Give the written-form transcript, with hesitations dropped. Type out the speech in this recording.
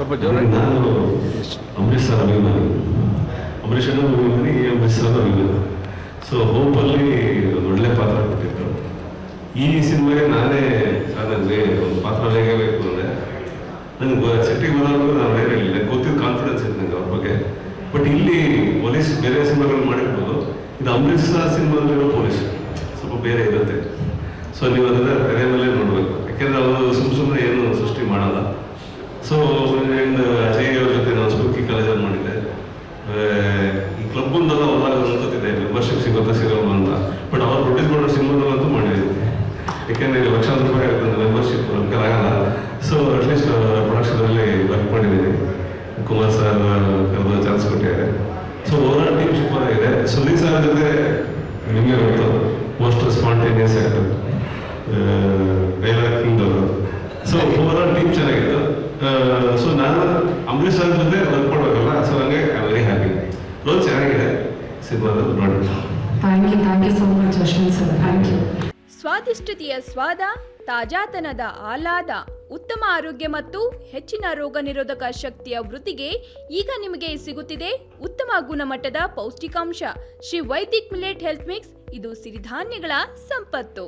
ಸ್ವಲ್ಪ ಜೋರ. ನಾನು ಅಂಬರೀಷ್ ಸರ್ ಅಭಿಮಾನಿ, ಅಂಬರೀಷ್ ಅಣ್ಣ ಅಭಿಮಾನಿ, ಅಂಬರೀಷ್ ಸರ್ ಅಭಿಮಾನಿ. ಸೊ ಹೋಪಲ್ಲಿ ಒಂದು ಒಳ್ಳೆ ಪಾತ್ರ ಕೊಟ್ಟಿದ್ರು. ಈ ಸಿನಿಮಾಗೆ ನಾನೇ ನನಗೆ ಒಂದು ಪಾತ್ರ ಬೇಕು ಅಂದರೆ ನನಗೆ ಸಿಟ್ಟಿಗೆ ಬಂದಾಗ ನಾನು ಬೇರೆ ಹೇಳಿಲ್ಲ, ಗೊತ್ತಿದ್ದು ಕಾನ್ಫಿಡೆನ್ಸ್ ಇದೆ ನನಗೆ ಅವ್ರ ಬಗ್ಗೆ. ಬಟ್ ಇಲ್ಲಿ ಪೊಲೀಸ್ ಬೇರೆ ಸಿನಿಮಾಗಳು ಮಾಡಿರ್ಬೋದು, ಇದು ಅಂಬರೀಷ್ ಸರ್ ಸಿನಿಮಾದಲ್ಲಿರೋ ಪೊಲೀಸ್ ಸ್ವಲ್ಪ ಬೇರೆ ಇರುತ್ತೆ. ಸೊ ನೀವು ಅದನ್ನು ತೆರೆ ಮೇಲೆ ನೋಡಬೇಕು, ಯಾಕೆಂದರೆ ಅವರು ಸುಮ್ಮನೆ ಏನು ಸೃಷ್ಟಿ ಮಾಡಲ್ಲ. ಸೊ ಅಜಯ್ ಅವ್ರ ಜೊತೆ ನಾನು ಸ್ಕೂಲ್ಕಿ ಕಾಲೇಜಲ್ಲಿ ಮಾಡಿದ್ದೆ. ಈ ಕ್ಲಬ್ಬಂದೆಲ್ಲ ಹೊರಗೆ ಅನ್ಕೋತಿದ್ದೆ ಮೆಂಬರ್ಶಿಪ್ ಸಿಗೋಲ್ಲ ಅಂತ. ಬಟ್ ಅವ್ರು ಪ್ರೊಡ್ಯೂಸ್ ಮಾಡೋ ಸಿನಿಮಾದಲ್ಲಂತೂ ಮಾಡಿದ್ದೀನಿ, ಯಾಕೆಂದರೆ ಲಕ್ಷಾಂತರ ರೂಪಾಯಿ ಆಗುತ್ತೆ ಮೆಂಬರ್ಶಿಪ್ ನಮ್ಗೆ ಆಗಲ್ಲ. ಸೊ ಅಟ್ಲೀಸ್ಟ್ ಪ್ರೊಡಕ್ಷನಲ್ಲಿ ವರ್ಕ್ ಮಾಡಿದ್ದೀನಿ. ಕುಮಾರ್ ಸರ್ ಕರೆದ ಚಾನ್ಸ್ ಕೊಟ್ಟಿದ್ದಾರೆ. ಸೊ ಓವರಾಲ್ ಟೀಮ್ ಸೂಪರ್ ಆಗಿದೆ. ಸುದೀಪ್ ಸರ್ ಜೊತೆ ನಿಮಗೆ ಗೊತ್ತು, most spontaneous actor, dialogue king ಅವರು. ಸೊ ಓವರಾಲ್ ಟೀಮ್ ಚೆನ್ನಾಗಿತ್ತು. ಸೊ ನಾನು ಅಂಬರೀಷ್ ಸರ್ ಜೊತೆ ವರ್ಕ್ ಮಾಡಬೇಕಲ್ಲ, ಸೊ ಹಂಗೆ ಐ ವೆರಿ ಹ್ಯಾಪಿ. ರೋಲ್ ಚೆನ್ನಾಗಿದೆ ಸಿನಿಮಾದಲ್ಲಿ ನೋಡಿ. Thank you so much Ashwin sir, thank you. ಸ್ವಾದಿಷ್ಟತೆಯ ಸ್ವಾದ, ತಾಜಾತನದ ಆಹ್ಲಾದ, ಉತ್ತಮ ಆರೋಗ್ಯ ಮತ್ತು ಹೆಚ್ಚಿನ ರೋಗ ನಿರೋಧಕ ಶಕ್ತಿಯ ವೃದ್ಧಿಗೆ ಈಗ ನಿಮಗೆ ಸಿಗುತ್ತಿದೆ ಉತ್ತಮ ಗುಣಮಟ್ಟದ ಪೌಷ್ಟಿಕಾಂಶ Shri Vaidik millet health mix. ಇದು ಸಿರಿಧಾನ್ಯಗಳ ಸಂಪತ್ತು.